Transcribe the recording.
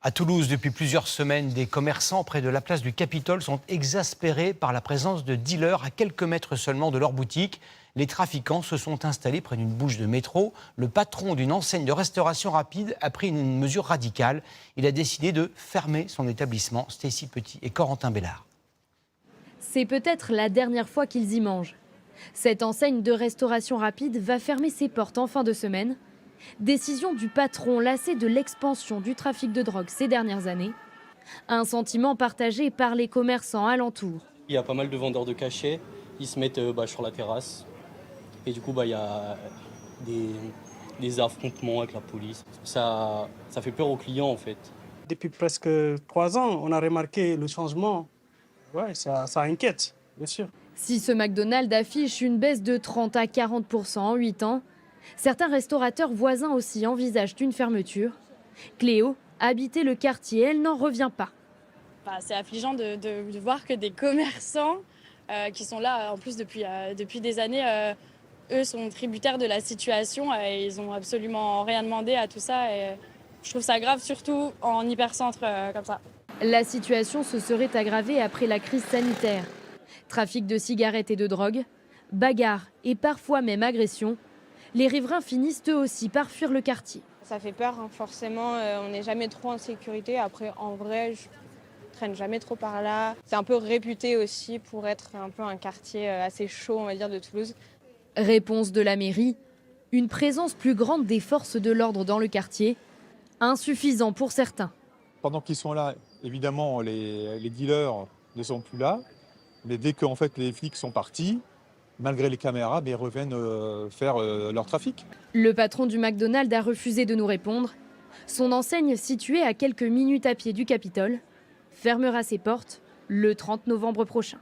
À Toulouse, depuis plusieurs semaines, des commerçants près de la place du Capitole sont exaspérés par la présence de dealers à quelques mètres seulement de leur boutique. Les trafiquants se sont installés près d'une bouche de métro. Le patron d'une enseigne de restauration rapide a pris une mesure radicale. Il a décidé de fermer son établissement. Stécie Petit et Corentin Bellard. C'est peut-être la dernière fois qu'ils y mangent. Cette enseigne de restauration rapide va fermer ses portes en fin de semaine. Décision du patron lassé de l'expansion du trafic de drogue ces dernières années. Un sentiment partagé par les commerçants alentours. Il y a pas mal de vendeurs de cachets, ils se mettent sur la terrasse. Et du coup, il y a des affrontements avec la police. Ça fait peur aux clients en fait. Depuis presque 3 ans, on a remarqué le changement. Ouais, ça inquiète, bien sûr. Si ce McDonald's affiche une baisse de 30 à 40% en 8 ans, certains restaurateurs voisins aussi envisagent une fermeture. Cléo, habiter le quartier, elle n'en revient pas. C'est affligeant de voir que des commerçants qui sont là en plus depuis des années, eux sont tributaires de la situation et ils n'ont absolument rien demandé à tout ça. Et je trouve ça grave, surtout en hypercentre comme ça. La situation se serait aggravée après la crise sanitaire. Trafic de cigarettes et de drogue, bagarres et parfois même agressions. Les riverains finissent eux aussi par fuir le quartier. Ça fait peur, hein, forcément, on n'est jamais trop en sécurité. Après, en vrai, je traîne jamais trop par là. C'est un peu réputé aussi pour être un peu un quartier assez chaud, on va dire, de Toulouse. Réponse de la mairie, une présence plus grande des forces de l'ordre dans le quartier, insuffisant pour certains. Pendant qu'ils sont là, évidemment, les dealers ne sont plus là. Mais dès que les flics sont partis, malgré les caméras, ils reviennent faire leur trafic. Le patron du McDonald's a refusé de nous répondre. Son enseigne, située à quelques minutes à pied du Capitole, fermera ses portes le 30 novembre prochain.